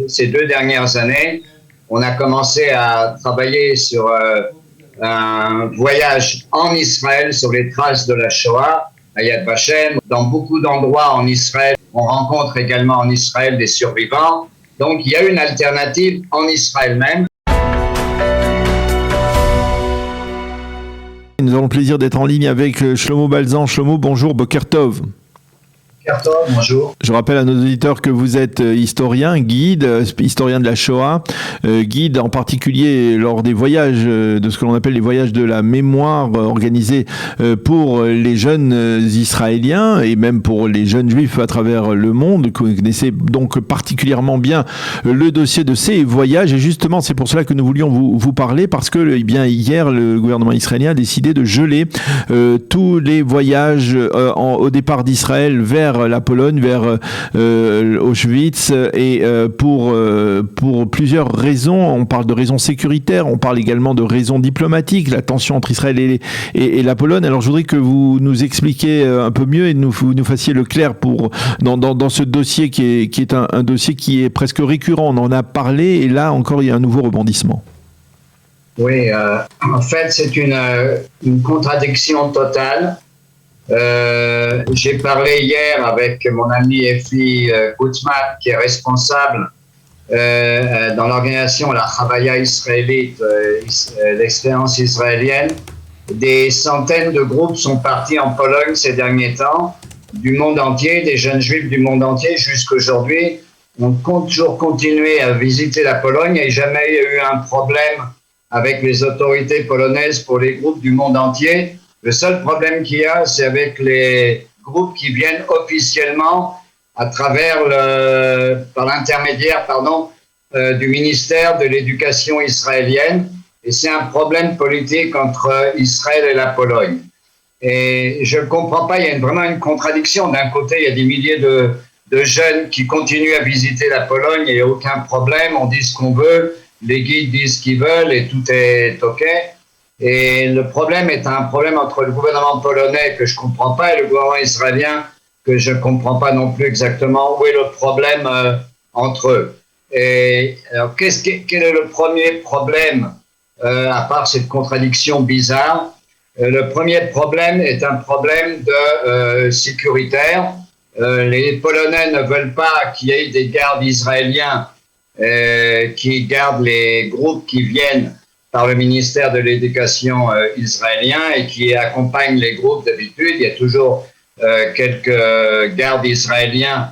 ces 2 dernières années, on a commencé à travailler sur un voyage en Israël sur les traces de la Shoah, à Yad Vashem. Dans beaucoup d'endroits en Israël, on rencontre également en Israël des survivants. Donc il y a une alternative en Israël même. Nous avons le plaisir d'être en ligne avec Shlomo Balzan. Shlomo, bonjour, Boker Tov. Bonjour. Je rappelle à nos auditeurs que vous êtes historien, guide, historien de la Shoah, guide en particulier lors des voyages, de ce que l'on appelle les voyages de la mémoire organisés pour les jeunes Israéliens et même pour les jeunes Juifs à travers le monde. Vous connaissez donc particulièrement bien le dossier de ces voyages et justement c'est pour cela que nous voulions vous parler parce que bien hier le gouvernement israélien a décidé de geler tous les voyages au départ d'Israël vers la Pologne, vers Auschwitz et pour plusieurs raisons. On parle de raisons sécuritaires, on parle également de raisons diplomatiques, la tension entre Israël et la Pologne. Alors je voudrais que vous nous expliquiez un peu mieux et nous fassiez le clair dans ce dossier qui est un dossier qui est presque récurrent. On en a parlé et là encore il y a un nouveau rebondissement. Oui, en fait c'est une contradiction totale. J'ai parlé hier avec mon ami Efi Gutman, qui est responsable dans l'organisation La Chavaya israélite, l'expérience israélienne. Des centaines de groupes sont partis en Pologne ces derniers temps, du monde entier, des jeunes juifs du monde entier jusqu'à aujourd'hui. On compte toujours continuer à visiter la Pologne et jamais il y a eu un problème avec les autorités polonaises pour les groupes du monde entier. Le seul problème qu'il y a, c'est avec les groupes qui viennent officiellement à travers par l'intermédiaire, du ministère de l'Éducation israélienne. Et c'est un problème politique entre Israël et la Pologne. Et je ne comprends pas, il y a vraiment une contradiction. D'un côté, il y a des milliers de jeunes qui continuent à visiter la Pologne et il n'y a aucun problème, on dit ce qu'on veut, les guides disent ce qu'ils veulent et tout est OK. Et le problème est un problème entre le gouvernement polonais que je ne comprends pas et le gouvernement israélien que je ne comprends pas non plus exactement où est le problème entre eux. Et alors, quel est le premier problème à part cette contradiction bizarre? Le premier problème est un problème de sécuritaire. Les Polonais ne veulent pas qu'il y ait des gardes israéliens qui gardent les groupes qui viennent par le ministère de l'Éducation israélien et qui accompagne les groupes d'habitude. Il y a toujours quelques gardes israéliens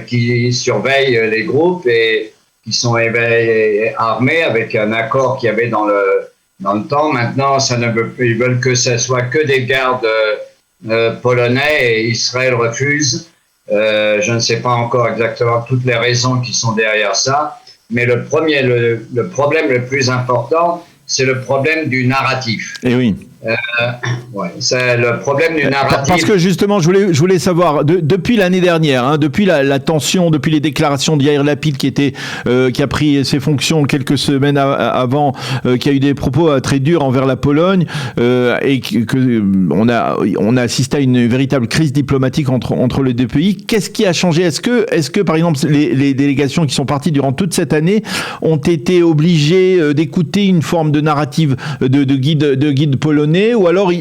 qui surveillent les groupes et qui sont armés avec un accord qu'il y avait dans le temps. Maintenant, ils veulent que ce soit que des gardes polonais et Israël refuse. Je ne sais pas encore exactement toutes les raisons qui sont derrière ça. Mais le problème le plus important, c'est le problème du narratif. Et oui. C'est le problème du narratif. Parce que justement, je voulais savoir, depuis l'année dernière, depuis la tension, depuis les déclarations de Yair Lapid qui a pris ses fonctions quelques semaines avant, qui a eu des propos très durs envers la Pologne, et on a assisté à une véritable crise diplomatique entre les deux pays. Qu'est-ce qui a changé? Est-ce que par exemple les délégations qui sont parties durant toute cette année ont été obligées d'écouter une forme de narrative de guide polonais? Ou alors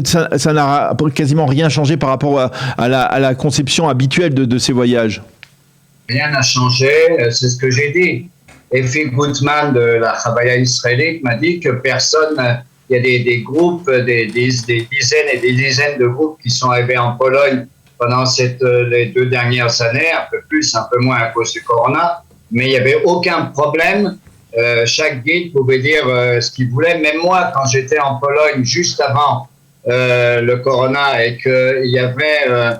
ça n'a quasiment rien changé par rapport à la conception habituelle de ces voyages? Rien n'a changé, c'est ce que j'ai dit. Efi Gutman de la Chavaya israélite m'a dit que personne, il y a des groupes, des dizaines et des dizaines de groupes qui sont arrivés en Pologne pendant les 2 dernières années, un peu plus, un peu moins à cause du corona, mais il n'y avait aucun problème. Chaque guide pouvait dire ce qu'il voulait. Même moi, quand j'étais en Pologne juste avant le corona et qu'il y avait...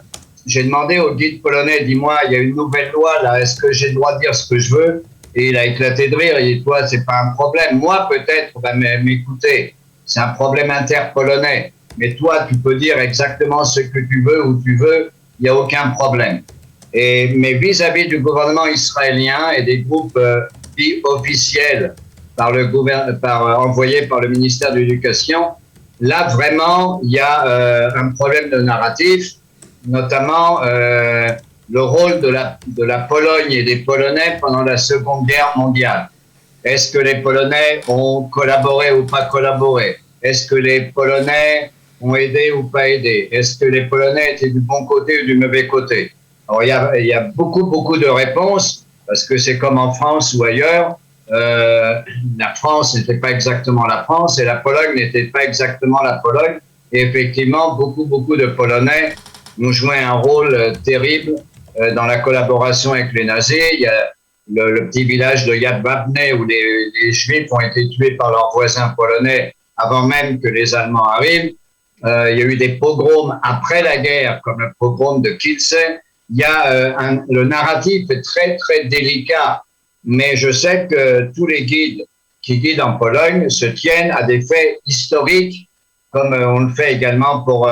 j'ai demandé au guide polonais, dis-moi, il y a une nouvelle loi là, est-ce que j'ai le droit de dire ce que je veux? Et il a éclaté de rire, il dit, toi, c'est pas un problème. Moi, peut-être, m'écoutez, c'est un problème inter-polonais. Mais toi, tu peux dire exactement ce que tu veux, où tu veux, il n'y a aucun problème. Mais vis-à-vis du gouvernement israélien et des groupes officiels envoyés par le ministère de l'Éducation, là, vraiment, il y a un problème de narratif. Notamment, le rôle de la Pologne et des Polonais pendant la Seconde Guerre mondiale. Est-ce que les Polonais ont collaboré ou pas collaboré? Est-ce que les Polonais ont aidé ou pas aidé? Est-ce que les Polonais étaient du bon côté ou du mauvais côté? Alors, il y a beaucoup de réponses, parce que c'est comme en France ou ailleurs. La France n'était pas exactement la France et la Pologne n'était pas exactement la Pologne. Et effectivement, beaucoup de Polonais ont joué un rôle terrible dans la collaboration avec les nazis. Il y a le petit village de Yad Wapne où les Juifs ont été tués par leurs voisins polonais avant même que les Allemands arrivent. Il y a eu des pogroms après la guerre, comme le pogrom de Kielce. Il y a le narratif est très délicat, mais je sais que tous les guides qui guident en Pologne se tiennent à des faits historiques, comme on le fait également pour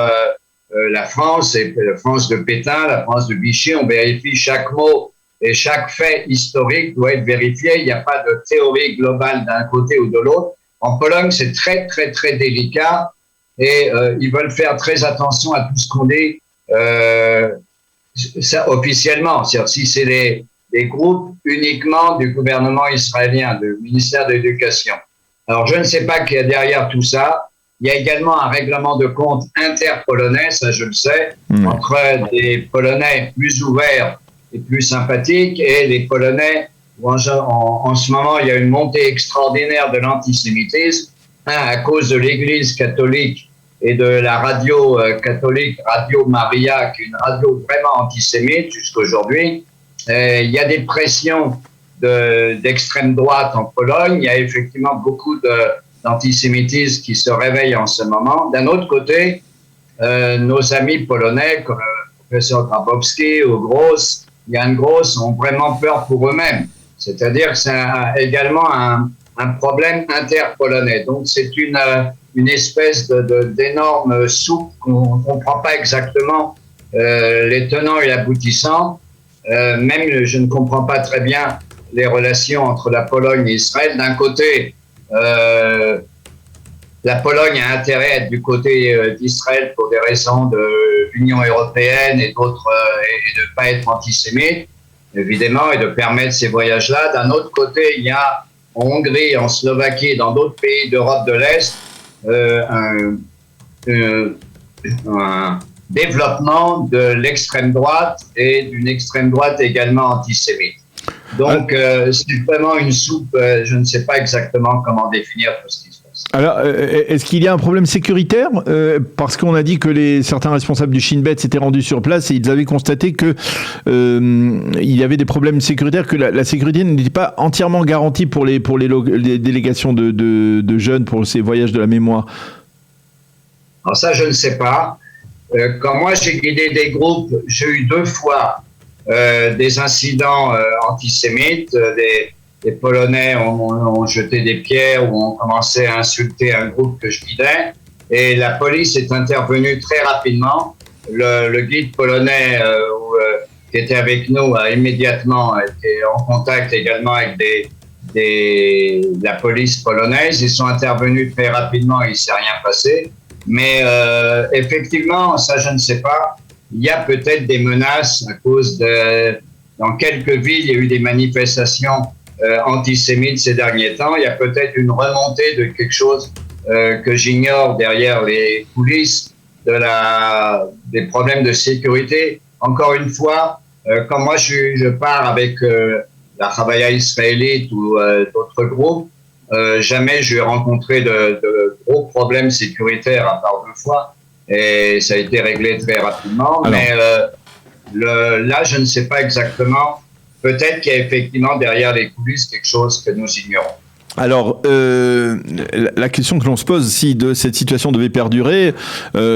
la France, et la France de Pétain, la France de Vichy. On vérifie chaque mot et chaque fait historique doit être vérifié. Il n'y a pas de théorie globale d'un côté ou de l'autre. En Pologne, c'est très délicat et ils veulent faire très attention à tout ce qu'on dit ça, officiellement. C'est-à-dire si c'est des groupes uniquement du gouvernement israélien, du ministère de l'Éducation. Alors, je ne sais pas qui est derrière tout ça. Il y a également un règlement de compte interpolonais, ça je le sais, entre des Polonais plus ouverts et plus sympathiques et les Polonais où en ce moment il y a une montée extraordinaire de l'antisémitisme, à cause de l'Église catholique et de la radio catholique, Radio Maria, qui est une radio vraiment antisémite jusqu'aujourd'hui. Il y a des pressions d'extrême droite en Pologne, il y a effectivement beaucoup d'antisémitisme qui se réveille en ce moment. D'un autre côté, nos amis polonais, comme le professeur Grabowski ou Gross, Jan Gross, ont vraiment peur pour eux-mêmes. C'est-à-dire que c'est également un problème interpolonais. Donc c'est une espèce d'énorme soupe qu'on ne comprend pas exactement les tenants et l'aboutissant. Même je ne comprends pas très bien les relations entre la Pologne et Israël. D'un côté, la Pologne a intérêt à être du côté d'Israël pour des raisons de l'Union européenne et d'autres, et de ne pas être antisémite, évidemment, et de permettre ces voyages-là. D'un autre côté, il y a en Hongrie, en Slovaquie, dans d'autres pays d'Europe de l'Est, un développement de l'extrême droite et d'une extrême droite également antisémite. Donc, c'est vraiment une soupe, je ne sais pas exactement comment définir tout ce qui se passe. Alors, est-ce qu'il y a un problème sécuritaire parce qu'on a dit que certains responsables du Shin Bet s'étaient rendus sur place et ils avaient constaté que il y avait des problèmes sécuritaires, que la sécurité n'était pas entièrement garantie pour les délégations de jeunes pour ces voyages de la mémoire. Alors ça, je ne sais pas. Quand moi j'ai guidé des groupes, j'ai eu 2 fois des incidents antisémites. Les Polonais ont jeté des pierres ou ont commencé à insulter un groupe que je guidais. Et la police est intervenue très rapidement. Le guide polonais qui était avec nous a immédiatement été en contact également avec la police polonaise. Ils sont intervenus très rapidement, il ne s'est rien passé. Mais effectivement, ça je ne sais pas, il y a peut-être des menaces à cause dans quelques villes, il y a eu des manifestations antisémites ces derniers temps. Il y a peut-être une remontée de quelque chose que j'ignore derrière les coulisses des problèmes de sécurité. Encore une fois, quand moi je pars avec la Chavaya israélite ou d'autres groupes, jamais j'ai rencontré de gros problèmes sécuritaires à part 2 fois et ça a été réglé très rapidement. Alors, mais là, je ne sais pas exactement. Peut-être qu'il y a effectivement derrière les coulisses quelque chose que nous ignorons. Alors, la question que l'on se pose, si cette situation devait perdurer,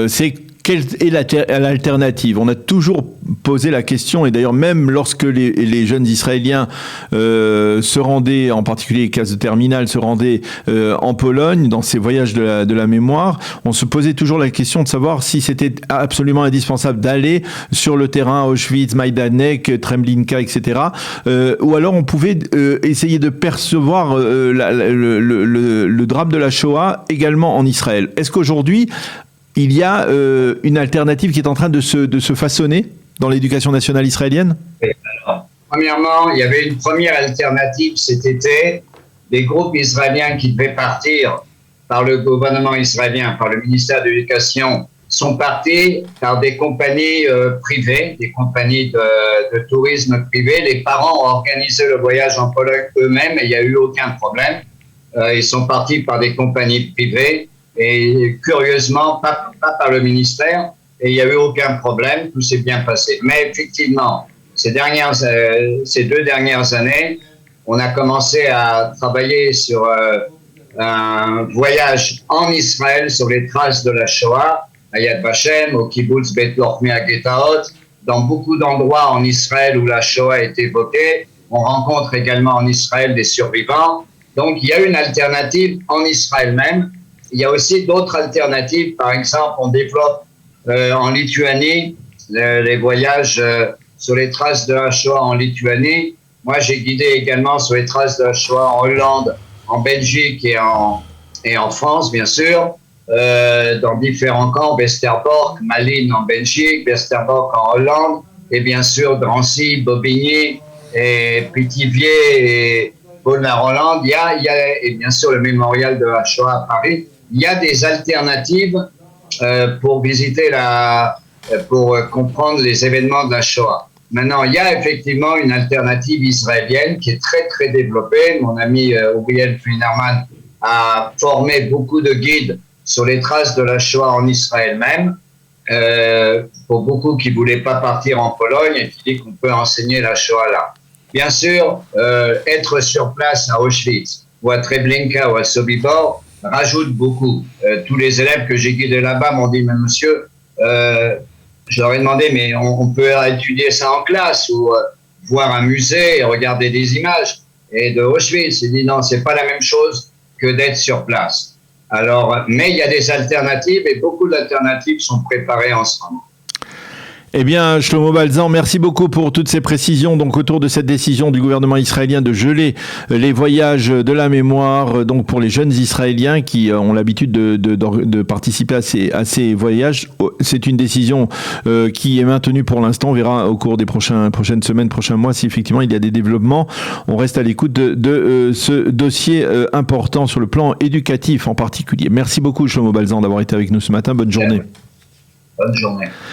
c'est quelle est l'alternative? On a toujours posé la question, et d'ailleurs même lorsque les jeunes Israéliens se rendaient, en particulier les classes de terminale, se rendaient en Pologne, dans ces voyages de la mémoire, on se posait toujours la question de savoir si c'était absolument indispensable d'aller sur le terrain, Auschwitz, Majdanek, Treblinka, etc. Ou alors on pouvait essayer de percevoir le drame de la Shoah également en Israël. Est-ce qu'aujourd'hui, il y a une alternative qui est en train de se façonner? dans l'éducation nationale israélienne? Alors, premièrement, il y avait une première alternative cet été. Des groupes israéliens qui devaient partir par le gouvernement israélien, par le ministère de l'Éducation, sont partis par des compagnies privées, des compagnies de tourisme privées. Les parents ont organisé le voyage en Pologne eux-mêmes et il n'y a eu aucun problème. Ils sont partis par des compagnies privées et curieusement, pas par le ministère, et il n'y a eu aucun problème, tout s'est bien passé. Mais effectivement, ces 2 dernières années, on a commencé à travailler sur un voyage en Israël sur les traces de la Shoah, à Yad Vashem, au kibbutz Beit Lachmi à Getaot, dans beaucoup d'endroits en Israël où la Shoah est évoquée. On rencontre également en Israël des survivants. Donc, il y a une alternative en Israël même. Il y a aussi d'autres alternatives. Par exemple, on développe en Lituanie les voyages sur les traces de la Shoah en Lituanie. Moi, j'ai guidé également sur les traces de la Shoah en Hollande, en Belgique et en France, bien sûr, dans différents camps, Westerbork, Malines en Belgique, Westerbork en Hollande, et bien sûr Drancy, Bobigny, et Pithiviers et Paulin-Hollande. Et bien sûr le mémorial de la Shoah à Paris. Il y a des alternatives pour visiter pour comprendre les événements de la Shoah. Maintenant, il y a effectivement une alternative israélienne qui est très, très développée. Mon ami Uriel Flinerman a formé beaucoup de guides sur les traces de la Shoah en Israël même, pour beaucoup qui ne voulaient pas partir en Pologne et qui disent qu'on peut enseigner la Shoah là. Bien sûr, être sur place à Auschwitz ou à Treblinka ou à Sobibor rajoute beaucoup. Tous les élèves que j'ai guidés là-bas m'ont dit, mais monsieur, je leur ai demandé, mais on peut étudier ça en classe ou voir un musée et regarder des images. Et de Auschwitz, il dit non, c'est pas la même chose que d'être sur place. Alors, mais il y a des alternatives et beaucoup d'alternatives sont préparées en ce moment. Eh bien, Shlomo Balzan, merci beaucoup pour toutes ces précisions donc autour de cette décision du gouvernement israélien de geler les voyages de la mémoire donc pour les jeunes Israéliens qui ont l'habitude de participer à ces voyages. C'est une décision qui est maintenue pour l'instant. On verra au cours des prochaines semaines, prochains mois si effectivement il y a des développements. On reste à l'écoute de ce dossier important sur le plan éducatif en particulier. Merci beaucoup Shlomo Balzan d'avoir été avec nous ce matin. Bonne journée. Bonne journée.